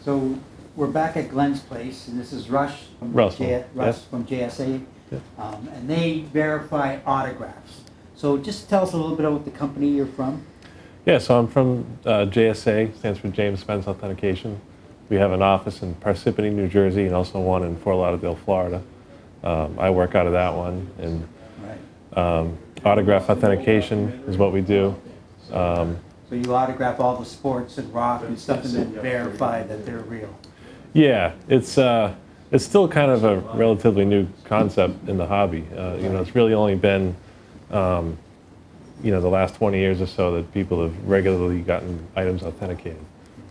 So we're back at Glenn's place, and this is Russ from, Russell, Russ from JSA, Yep. and they verify autographs. So just tell us a little bit about the company you're from. Yeah, so I'm from JSA, stands for James Spence Authentication. We have an office in Parsippany, New Jersey, and also one in Fort Lauderdale, Florida. I work out of that one, and autograph authentication is what we do. So you autograph all the sports and rock and stuff, and then verify that they're real. Yeah, it's still kind of a relatively new concept in the hobby. It's really only been the last 20 years or so that people have regularly gotten items authenticated.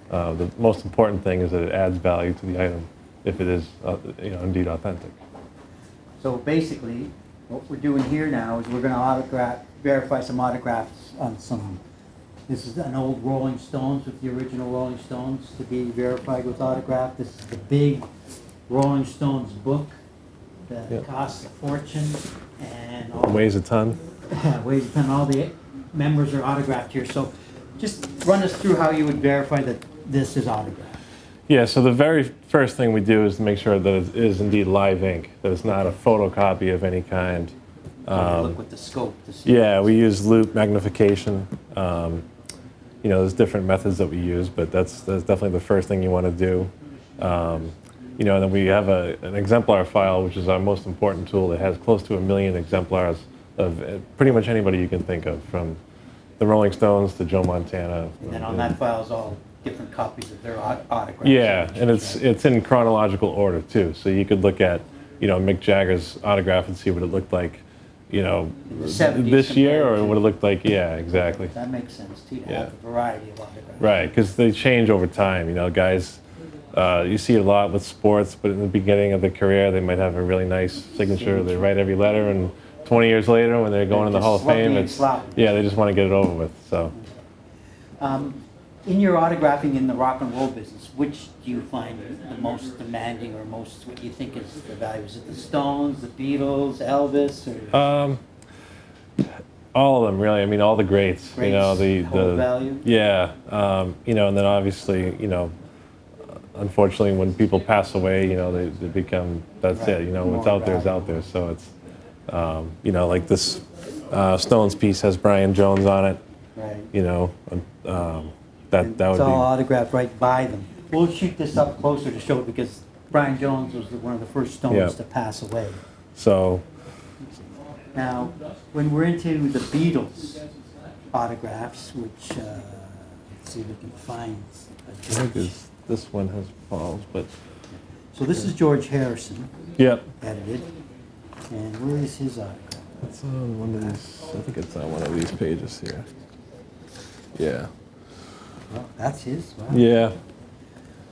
The most important thing is that it adds value to the item if it is indeed authentic. So basically, what we're doing here now is we're going to verify some autographs on some. This is an old Rolling Stones with the original Rolling Stones to be verified with autograph. This is the big Rolling Stones book that costs a fortune and weighs a ton. Weighs a ton. All the members are autographed here. So just run us through how you would verify that this is autographed. Yeah, so the very first thing we do is to make sure that it is indeed live ink, that it's not a photocopy of any kind. So look with the scope to see. Yeah, we use loop magnification. There's different methods that we use, but that's definitely the first thing you want to do. And then we have an exemplar file, which is our most important tool. It has close to 1 million exemplars of pretty much anybody you can think of, from the Rolling Stones to Joe Montana. And then on that file is all different copies of their autographs. Yeah, and it's in chronological order too. So you could look at Mick Jagger's autograph and see what it looked like this year, or what it looked like. Yeah, exactly. That makes sense too, to have a variety of autographs. Right, because they change over time. Guys, you see it a lot with sports, but in the beginning of the career, they might have a really nice signature. They write every letter, and 20 years later, when they're going in the Hall of Fame, they just want to get it over with. So, in your autographing in the rock and roll business, which do you find the most demanding, or most what you think is the value? Is it the Stones, the Beatles, Elvis, or? All of them, really. I mean, all the greats. The value. Yeah, and then obviously, unfortunately, when people pass away, they become, that's it. What's out there is out there. So it's, like this Stones piece has Brian Jones on it. Right. That would be. It's all autographed right by them. We'll shoot this up closer to show it, because Brian Jones was one of the first Stones to pass away. So. Now, when we're into the Beatles autographs, which let's see if we can find a George. This one has Paul's, but. So this is George Harrison. Yep. Edited. And where is his autograph? It's on one of these. I think it's on one of these pages here. Yeah. Well, that's his. Wow. Yeah.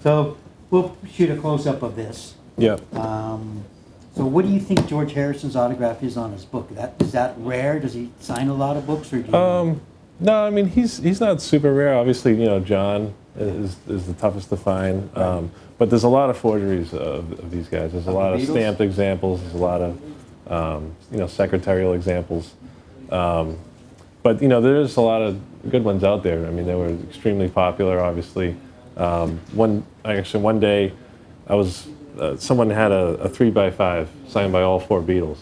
So we'll shoot a close-up of this. Yep. So what do you think George Harrison's autograph is on his book? Is that rare? Does he sign a lot of books, or do you No, I mean he's not super rare. Obviously, John is the toughest to find. Right. But there's a lot of forgeries of these guys. There's a lot of stamped examples. There's a lot of secretarial examples. But there's a lot of good ones out there. I mean, they were extremely popular, obviously. One day, someone had a 3x5 signed by all 4 Beatles,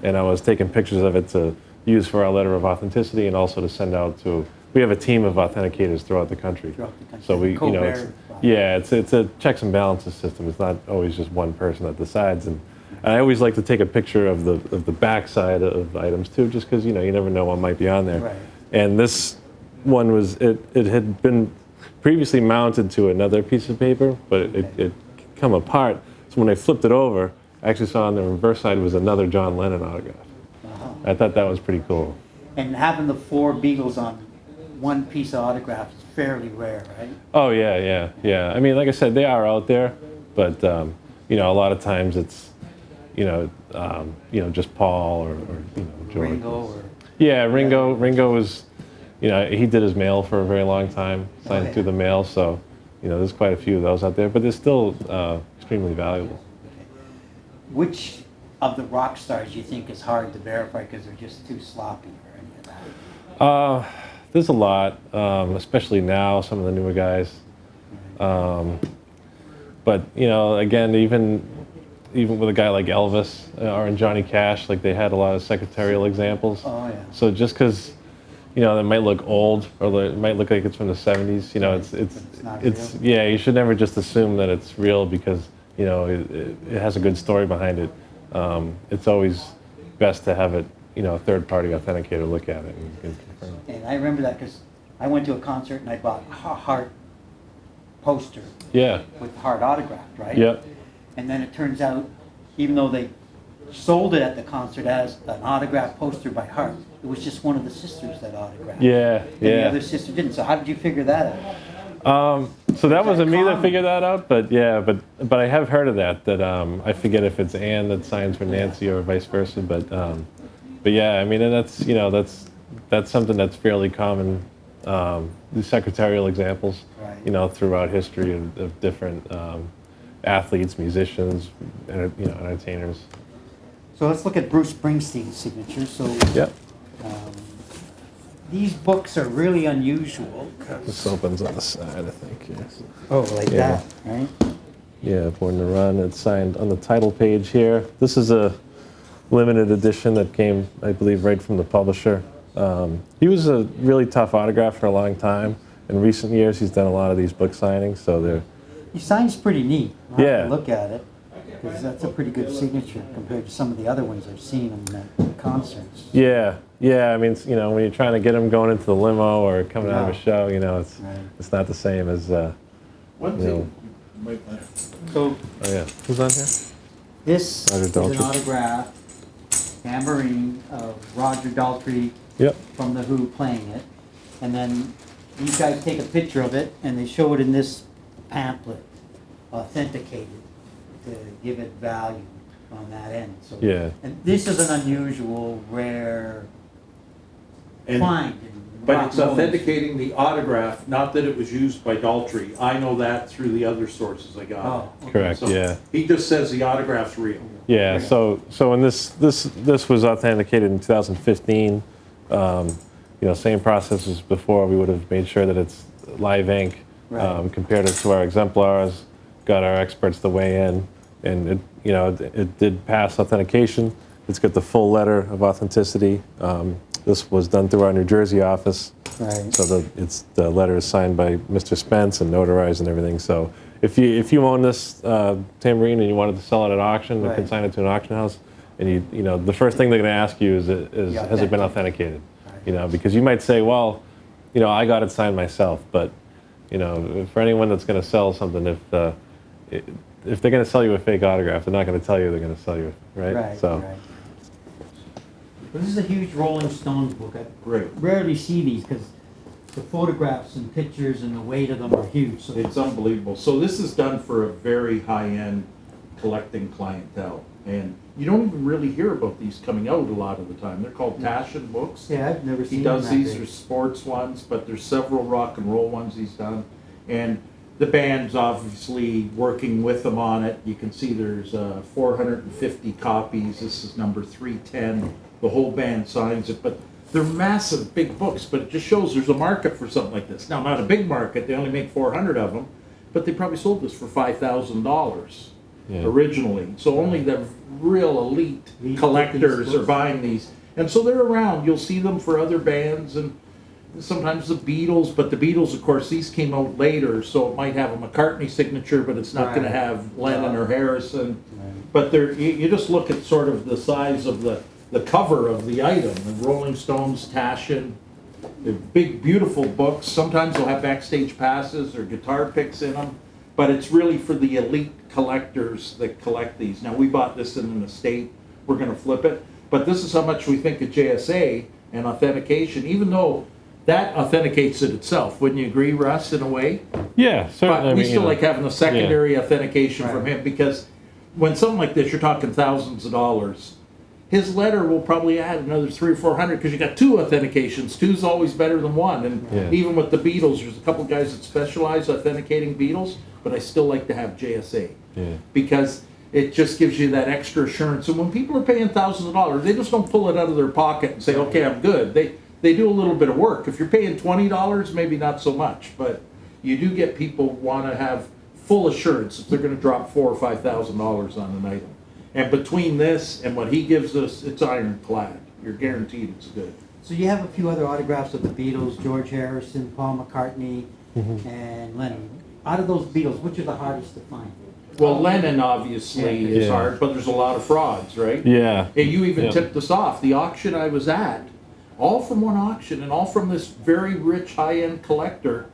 and I was taking pictures of it to use for our letter of authenticity, and also to send out to. We have a team of authenticators throughout the country. So we, it's a checks and balances system. It's not always just one person that decides, and I always like to take a picture of the back side of items too, just because you never know what might be on there. Right. And this one was it had been previously mounted to another piece of paper, but it come apart. So when I flipped it over, I actually saw on the reverse side was another John Lennon autograph. I thought that was pretty cool. And having the 4 Beatles on one piece of autograph is fairly rare, right? Oh yeah. I mean, like I said, they are out there, but a lot of times it's just Paul or George. Ringo or. Yeah, Ringo was, he did his mail for a very long time, signed through the mail. So, there's quite a few of those out there, but they're still extremely valuable. Okay. Which of the rock stars you think is hard to verify because they're just too sloppy or any of that? There's a lot, especially now, some of the newer guys. but you know, again, even with a guy like Elvis or Johnny Cash, like they had a lot of secretarial examples. Oh, yeah. So just because, you know, it might look old or it might look like it's from the 70s, you know, it's yeah, you should never just assume that it's real because, you know, it has a good story behind it. It's always best to have it, you know, a third-party authenticator look at it and confirm. And I remember that because I went to a concert and I bought a Hart poster. Yeah. With Hart autographed, right? Yep. And then it turns out, even though they sold it at the concert as an autographed poster by Hart, it was just one of the sisters that autographed. Yeah, And the other sister didn't. So how did you figure that out? So that wasn't me that common? figured that out, but yeah, but I have heard of that. I forget if it's Anne that signs for Nancy or vice versa, but yeah, I mean, and that's, you know, that's something that's fairly common. The secretarial examples, Right. you know, throughout history of different athletes, musicians, you know, entertainers. So let's look at Bruce Springsteen's signature. So Yep. these books are really unusual. This opens on the side, I think. Yes. Oh, like Yeah. that, right? Yeah, Born to Run. It's signed on the title page here. This is a limited edition that came, I believe, right from the publisher. He was a really tough autograph for a long time. In recent years, he's done a lot of these book signings, so they're... He signs pretty neat. I'll have Yeah. to look at it, because that's a pretty good signature compared to some of the other ones I've seen him at concerts. Yeah, yeah. I mean, you know, when you're trying to get him going into the limo or coming out of a Yeah. show, you know, Right. it's not the same as, One you know... thing, So Oh, yeah. Who's on here? this Roger is an Daltrey. autograph, tambourine of Roger Daltrey Yep. from The Who playing it. And then these guys take a picture of it and they show it in this pamphlet, authenticated, to give it value on that end. So, Yeah. and this is an unusual, rare And- find. but it's authenticating the autograph, not that it was used by Daltrey. I know that through the other sources I got. Oh, okay. Correct, So yeah. He just says the autograph's real. Yeah, so when this was authenticated in 2015, you know, same process as before. We would have made sure that it's live ink, Right. compared it to our exemplars, got our experts to weigh in, and it, you know, it did pass authentication. It's got the full letter of authenticity. This was done through our New Jersey office, Right. so the letter is signed by Mr. Spence and notarized and everything. So if you own this tambourine and you wanted to sell it at auction, you can Right. sign it to an auction house, and you know, the first thing they're going to ask you is has it been authenticated? You know, because you might say, well, you know, I got it signed myself, but you know, for anyone that's going to sell something, if they're going to sell you a fake autograph, they're not going to tell you they're going to sell you, right? Right, So. right. Well, this is a huge Rolling Stones book. I Right. rarely see these because the photographs and pictures and the weight of them are huge. So It's unbelievable. So this is done for a very high-end collecting clientele. And you don't even really hear about these coming out a lot of the time. They're called Taschen books. yeah, I've never seen He does them that these, big. there's sports ones, but there's several rock and roll ones he's done. And the band's obviously working with them on it. You can see there's 450 copies. This is number 310. The whole band signs it, but they're massive, big books, but it just shows there's a market for something like this. Now, not a big market, they only make 400 of them, but they probably sold this for $5,000 originally. So only the real elite These collectors are books. buying these. And so they're around. You'll see them for other bands and sometimes the Beatles, but the Beatles, of course, these came out later, so it might have a McCartney signature, but it's not going to Right. have Lennon or Harrison. Right. But you just look at sort of the size of the cover of the item, the Rolling Stones, Taschen, they're big, beautiful books. Sometimes they'll have backstage passes or guitar picks in them, but it's really for the elite collectors that collect these. Now, we bought this in an estate. We're going to flip it, but this is how much we think of JSA and authentication, even though that authenticates it itself. Wouldn't you agree, Russ, in a way? Yeah, certainly. But I we mean, still like having the secondary authentication from Right. him, because when something like this, you're talking thousands of dollars. His letter will probably add another 300 or 400 because you got two authentications. Two's always better than one. And Yeah. even with the Beatles, there's a couple guys that specialize authenticating Beatles, but I still like to have JSA because it just gives you that extra assurance. And when people are paying thousands of dollars, they just don't pull it out of their pocket and say, "Okay, I'm good." They do a little bit of work. If you're paying $20, maybe not so much, but you do get people want to have full assurance if they're going to drop $4,000 or $5,000 on an item. And between this and what he gives us, it's ironclad. You're guaranteed it's good. So you have a few other autographs of the Beatles, George Harrison, Paul McCartney, and Lennon. Out of those Beatles, which are the hardest to find? Well, Lennon obviously is Yeah. hard, but there's a lot of frauds, right? Yeah. And you even Yeah. tipped us off. The auction I was at, all from one auction and all from this very rich high-end collector.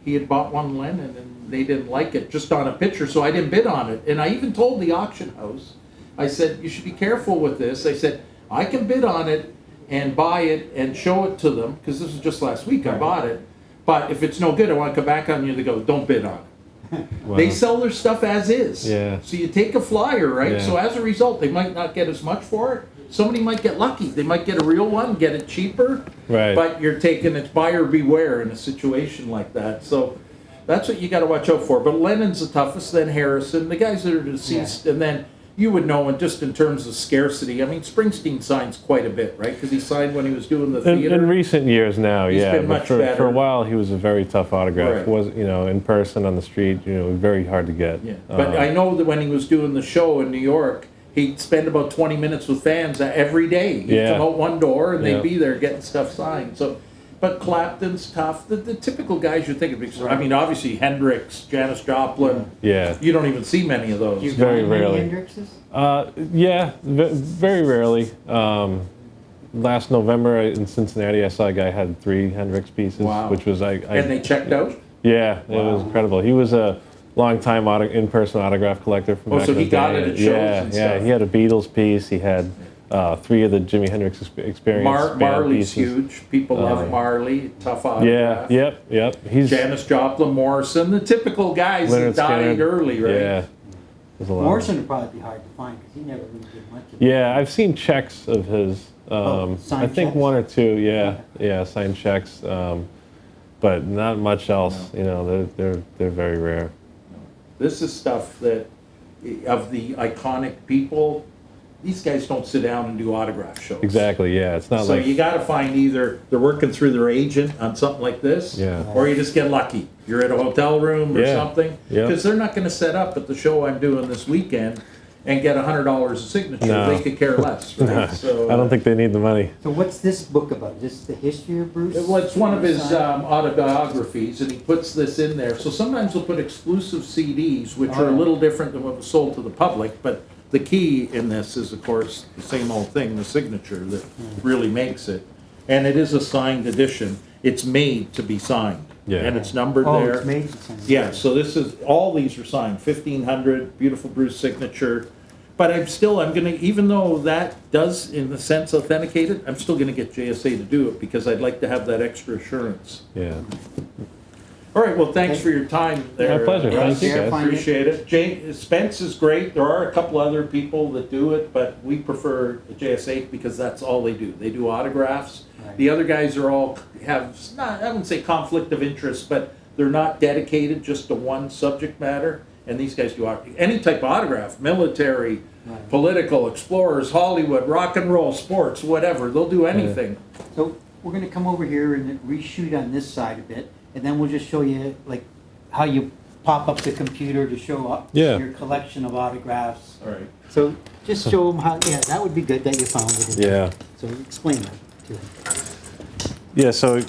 He had bought one Lennon and they didn't like it just on a picture, so I didn't bid on it. And I even told the auction house, I said, you should be careful with this. I said, I can bid on it and buy it and show it to them, because this was just last week I bought it. But if it's no good, I want to come back on you. They go, don't bid on it. Wow. They sell their stuff as is. Yeah. So you take a flyer, right? Yeah. So as a result, they might not get as much for it. Somebody might get lucky. They might get a real one, get it cheaper. Right. But you're taking it's buyer beware in a situation like that. So that's what you got to watch out for. But Lennon's the toughest, then Harrison, the guys that are deceased, and then you would know, and just in terms of scarcity, I mean, Springsteen signs quite a bit, right? Because he signed when he was doing the theater. In recent years now, He's yeah. been But much for better. a while, he was a very tough autograph. Right. Was in person on the street, very hard to get. Yeah, but I know that when he was doing the show in New York, he'd spend about 20 minutes with fans every day. He'd Yeah. come out one door and they'd Yeah. be there getting stuff signed. So, but Clapton's tough. The typical guys you think of. I mean, obviously Hendrix, Janis Joplin. Yeah. You don't even see many of those. Do you Very find many rarely. Hendrixes? Yeah, very rarely. Last November in Cincinnati, I saw a guy had 3 Hendrix pieces, Wow. which was And they checked out. Yeah, it Wow. was incredible. He was a long-time in-person autograph collector from Oh, back so in he the got day. it at shows Yeah, and yeah. stuff. He had a Beatles piece. He had 3 of the Jimi Hendrix Experience band Marley's pieces. huge. People love Marley. Tough Yeah, autograph. yep. He's Janis Joplin, Morrison, the typical guys Leonard that died Skinner. early, right? Yeah, there's a lot. Morrison would probably be hard to find because he never really did much of it. Yeah, I've seen checks of his. I signed think checks? 1 or 2. Yeah, signed checks, but not much else. They're very rare. This is stuff that, of the iconic people, these guys don't sit down and do autograph shows. Exactly. Yeah, it's not So like you got to find either they're working through their agent on something like this, Yeah. or you just get lucky. You're at a hotel room or Yeah. something, Yeah. because they're not going to set up at the show I'm doing this weekend and get $100 a signature. No. They could care less, right? So I don't think they need the money. So what's this book about? Is this the history of Bruce? Well, it's one of his autobiographies, and he puts this in there. So sometimes he'll put exclusive CDs, which are a little different than what was sold to the public. But the key in this is, of course, the same old thing, the signature that really makes it. And it is a signed edition. It's made to be signed. Yeah. And it's numbered Oh, there. it's made to sign. Yeah, so this is, all these are signed, 1500, beautiful Bruce signature. But I'm gonna, even though that does, in a sense, authenticate it, I'm still gonna get JSA to do it, because I'd like to have that extra assurance. Yeah. All right, well, thanks for your time there. My pleasure. Russ. Thank you, guys. Appreciate it. Spence is great. There are a couple other people that do it, but we prefer JSA because that's all they do. They do autographs. Right. The other guys are all have, not, I wouldn't say conflict of interest, but they're not dedicated just to one subject matter. And these guys do any type of autograph, military, Right. political, explorers, Hollywood, rock and roll, sports, whatever. They'll do anything. So we're gonna come over here and reshoot on this side a bit, and then we'll just show you like how you pop up the computer to show up Yeah. your collection of autographs. All right. So just show them how, yeah, that would be good that you found it. Yeah. So explain that to them. Yeah, so,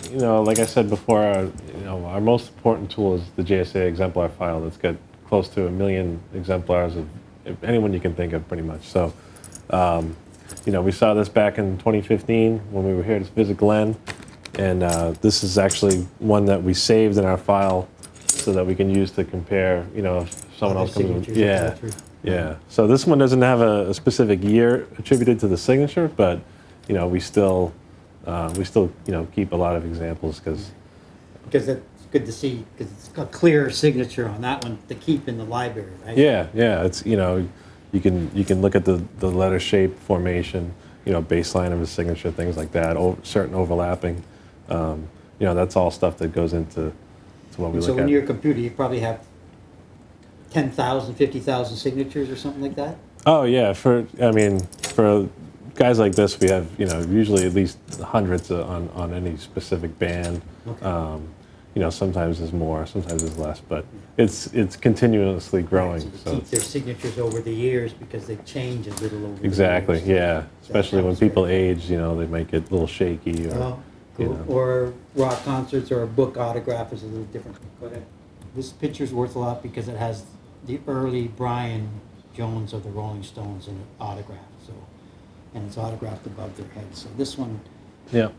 like I said before, our most important tool is the JSA exemplar file that's got close to 1 million exemplars of anyone you can think of, pretty much. So, we saw this back in 2015 when we were here to visit Glenn, and this is actually one that we saved in our file so that we can use to compare, if someone Other else comes in. signatures Yeah, that go through. yeah. So this one doesn't have a specific year attributed to the signature, but, we still, keep a lot of examples because, Because it's good to see, because it's a clear signature on that one to keep in the library, right? yeah, it's, you can look at the letter shape formation, baseline of his signature, things like that, certain overlapping. That's all stuff that goes into what we And so look in at. your computer, you probably have 10,000, 50,000 signatures or something like that? Oh yeah, for guys like this, we have usually at least hundreds on any specific band. Okay. sometimes there's more, sometimes there's less, but it's continuously growing. So they So keep their signatures over the years because they change a little over exactly, the years. yeah. Especially when happens people very age, they might get a little shaky. Or, Oh, you cool. know. Or rock concerts or a book autograph is a little different. But this picture's worth a lot because it has the early Brian Jones of the Rolling Stones in it autographed. So, and it's autographed above their head. So this one, Yeah.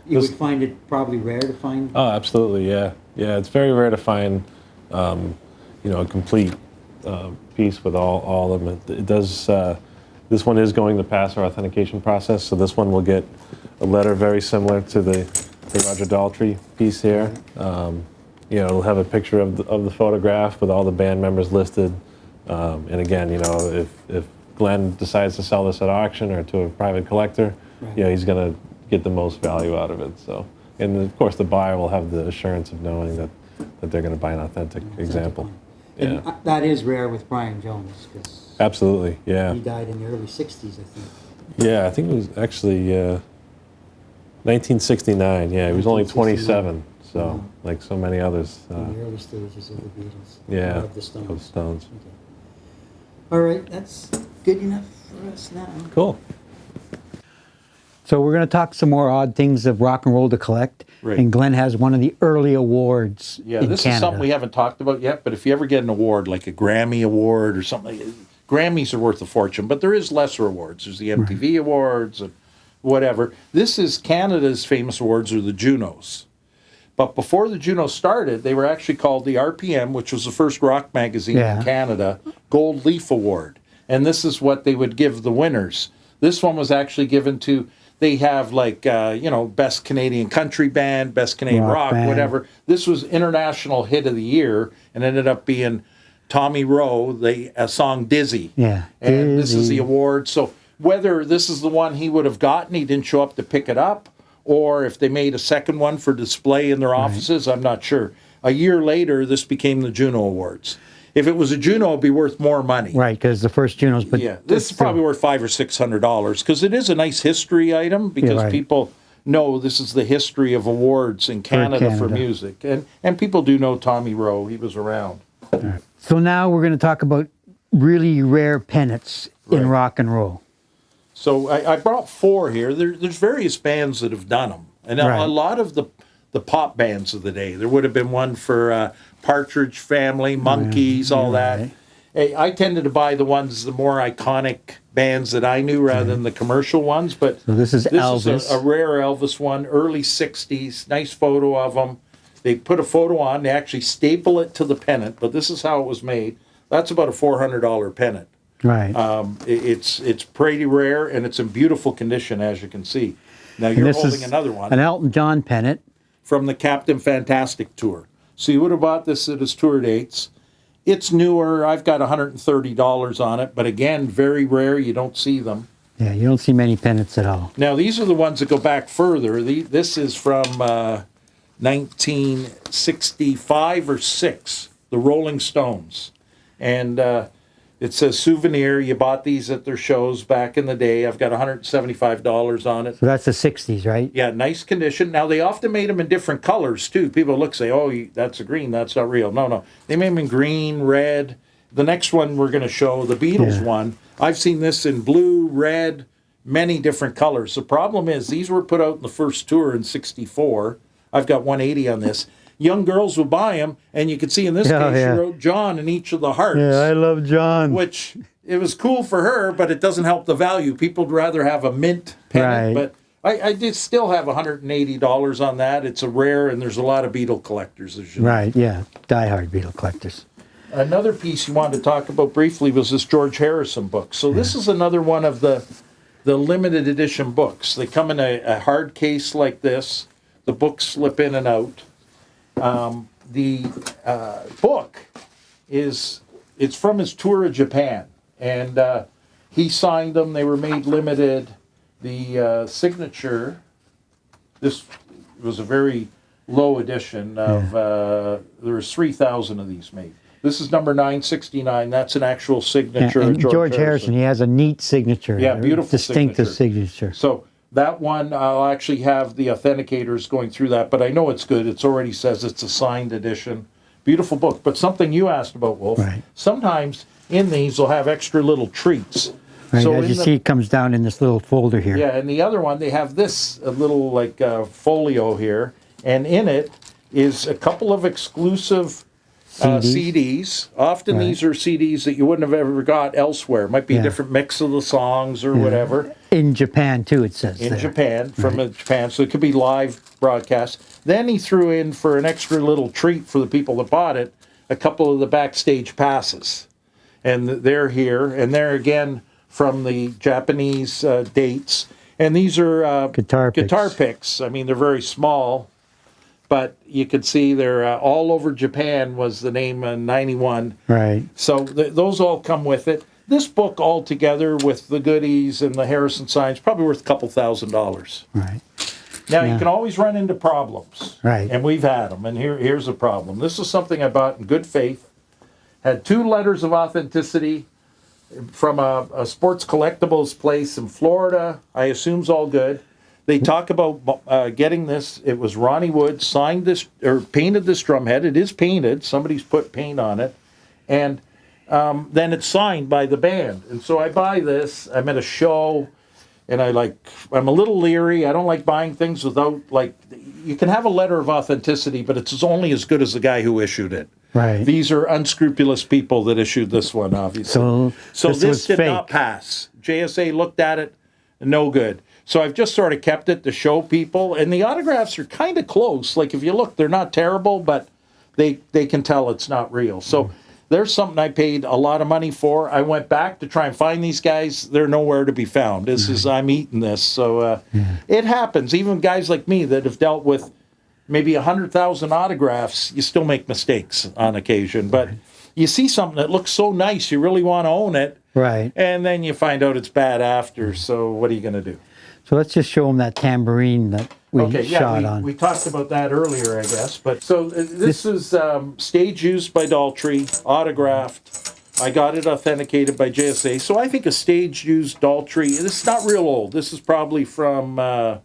you This- would find it probably rare to find. Oh, absolutely, yeah. Yeah, it's very rare to find, a complete piece with all of them. It does, this one is going to pass our authentication process, so this one will get a letter very similar to the Roger Daltrey piece here. It'll have a picture of the photograph with all the band members listed. And again, if Glenn decides to sell this at auction or to a private collector, Right. he's going to get the most value out of it. So, and of course, the buyer will have the assurance of knowing that they're going to buy an authentic example. And Yeah, that is rare with Brian Jones because absolutely. Yeah, he died in the early 60s, I think. yeah. I think it was actually 1969. Yeah, he was only 27. So, like so many others. In the early stages of the Beatles. Yeah, Or of the Stones. of Stones. Okay. All right, that's good enough for us now. Cool. So we're going to talk some more odd things of rock and roll to collect. Right. And Glenn has one of the early awards Yeah, in this Canada. is something we haven't talked about yet, but if you ever get an award, like a Grammy Award or something, Grammys are worth a fortune, but there is lesser awards. There's the MTV Awards and whatever. This is Canada's famous awards, are the Junos. But before the Junos started, they were actually called the RPM, which was the first rock magazine Yeah. in Canada, Gold Leaf Award. And this is what they would give the winners. This one was actually given to, they have like, best Canadian country band, best Canadian Rock rock, band. whatever. This was International Hit of the Year and ended up being Tommy Rowe, a song Dizzy. Yeah, And this is the Dizzy. award. So whether this is the one he would have gotten, he didn't show up to pick it up, or if they made a second one for display in their offices, I'm not sure. A year later, this became the Juno Awards. If it was a Juno, it'd be worth more money. Right, because the first Junos. But Yeah, this is probably worth $500 or $600 because it is a nice history item because right. people know this is the history of awards in Canada for Canada. music, and people do know Tommy Rowe. He was around. So now we're going to talk about really rare pennants in Right. rock and roll. So I brought four here. There's various bands that have done them, and Right. a lot of the pop bands of the day. There would have been one for Partridge Family, Monkees, all that. right. Hey, I tended to buy the more iconic bands that I knew rather than the commercial ones. But So this is is Elvis. a rare Elvis one, early '60s. Nice photo of them. They put a photo on. They actually staple it to the pennant, but this is how it was made. That's about a $400 pennant. Right. It's pretty rare and it's in beautiful condition, as you can see. Now you're this holding is another one an Elton John pennant. from the Captain Fantastic tour. So you would have bought this at his tour dates. It's newer. I've got $130 on it, but again, very rare. You don't see them. Yeah, you don't see many pennants at all. Now these are the ones that go back further. This is from 1965 or 6, the Rolling Stones, and it says souvenir. You bought these at their shows back in the day. I've got $175 on it. So that's the 60s, right? Yeah, nice condition. Now, they often made them in different colors, too. People look, say, oh, that's a green, that's not real. No. They made them in green, red. The next one we're going to show, the Beatles one, I've seen this in blue, red, many different colors. The problem is these were put out in the first tour in '64. I've got 180 on this. Young girls will buy them, and you can see in this Yeah, case, yeah. she wrote John in each of the hearts. Yeah, I love John. Which it was cool for her, but it doesn't help the value. People'd rather have a mint pennant, Right. but I did still have $180 on that. It's a rare, and there's a lot of Beatle collectors, as you know. Right, yeah. Die-hard Beatle collectors. Another piece you wanted to talk about briefly was this George Harrison book. So this is another one of the limited edition books. They come in a hard case like this. The books slip in and out. The book it's from his tour of Japan, and he signed them. They were made limited. The signature, this was a very low edition of, there was 3,000 of these made. This is number 969. That's an actual Yeah, signature and of George Harrison, he has a neat signature. Yeah, a beautiful distinctive signature. So That one, I'll actually have the authenticators going through that, but I know it's good. It's already says it's a signed edition. Beautiful book. But something you asked about, Wolf, Right. sometimes in these they'll have extra little treats. Right, So as in you the- see, it comes down in this little folder here. Yeah, and the other one, they have this a little like folio here, and in it is a couple of exclusive CDs. Often Right. these are CDs that you wouldn't have ever got elsewhere. It might be a Yeah. different mix of the songs or whatever. In Japan, too, it says In there. Japan, from Japan, so it could be live broadcast. Then he threw in, for an extra little treat for the people that bought it, a couple of the backstage passes. And they're here, and they're again from the Japanese dates. And these are Guitar picks. picks. I mean, they're very small, but you can see they're all over Japan was the name 91. Right. So those all come with it. This book altogether with the goodies and the Harrison signs probably worth a couple $1,000s. Right. Now, you Yeah. can always run into problems. Right. And we've had them. And here's a problem. This is something I bought in good faith. Had 2 letters of authenticity from a sports collectibles place in Florida. I assume's all good. They talk about getting this. It was Ronnie Wood signed this, or painted this drum head. It is painted. Somebody's put paint on it. And then it's signed by the band. And so I buy this. I'm at a show. And I'm a little leery. I don't like buying things without, you can have a letter of authenticity, but it's only as good as the guy who issued it. Right. These are unscrupulous people that issued this one, obviously. So this was did fake. not pass. JSA looked at it, no good. So I've just sort of kept it to show people. And the autographs are kind of close. Like, if you look, they're not terrible, but they can tell it's not real. So there's something I paid a lot of money for. I went back to try and find these guys. They're nowhere to be found. I'm eating this. So it happens. Even guys like me that have dealt with maybe 100,000 autographs, you still make mistakes on occasion. But you see something that looks so nice, you really want to own it. Right. And then you find out it's bad after. So what are you going to do? So let's just show them that tambourine that we shot on. We talked about that earlier, I guess. But so this is stage used by Daltrey, autographed. I got it authenticated by JSA. So I think a stage used Daltrey. This is not real old. This is probably from I'm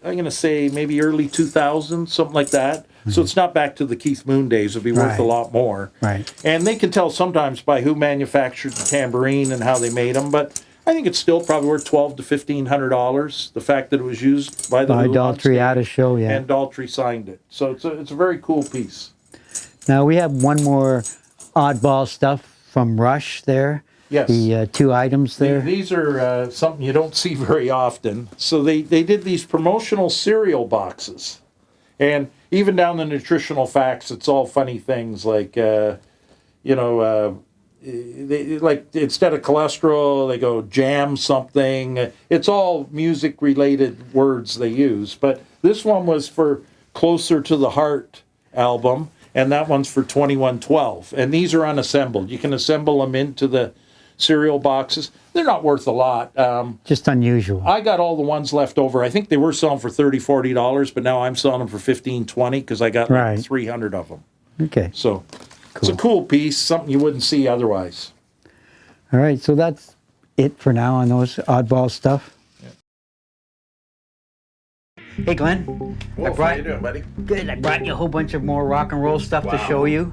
going to say maybe early 2000s, something like that. So it's not back to the Keith Moon days. It'd be worth a lot more. Right. And they can tell sometimes by who manufactured the tambourine and how they made them. But I think it's still probably worth $1,200 to $1,500. The fact that it was used by the Daltrey at a show, yeah. and Daltrey signed it. So it's a very cool piece. Now we have one more oddball stuff from Rush there. Yes. The 2 items there. These are something you don't see very often. So they did these promotional cereal boxes. And even down the nutritional facts, it's all funny things like, they, like instead of cholesterol, they go jam something. It's all music-related words they use. But this one was for Closer to the Heart album, and that one's for 2112. And these are unassembled. You can assemble them into the cereal boxes. They're not worth a lot. Just unusual. I got all the ones left over. I think they were selling for $30, $40, but now I'm selling them for $15, $20 because I got like 300 of them. Okay. So it's a cool piece, something you wouldn't see otherwise. All right, so that's it for now on those oddball stuff. Hey, Glenn. Wolf, how you doing, buddy? Good. I brought you a whole bunch of more rock and roll stuff to show you.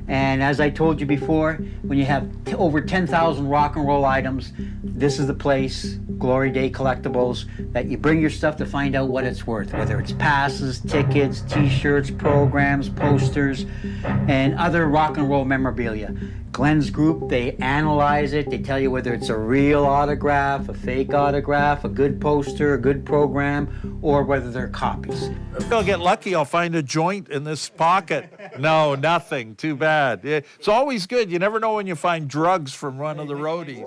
And as I told you before, when you have over 10,000 rock and roll items, this is the place, Glory Day Collectibles, that you bring your stuff to find out what it's worth, whether it's passes, tickets, t-shirts, programs, posters, and other rock and roll memorabilia. Glenn's group, they analyze it. They tell you whether it's a real autograph, a fake autograph, a good poster, a good program, or whether they're copies. If I'll get lucky, I'll find a joint in this pocket. No, nothing. Too bad. It's always good. You never know when you find drugs from one of the roadies.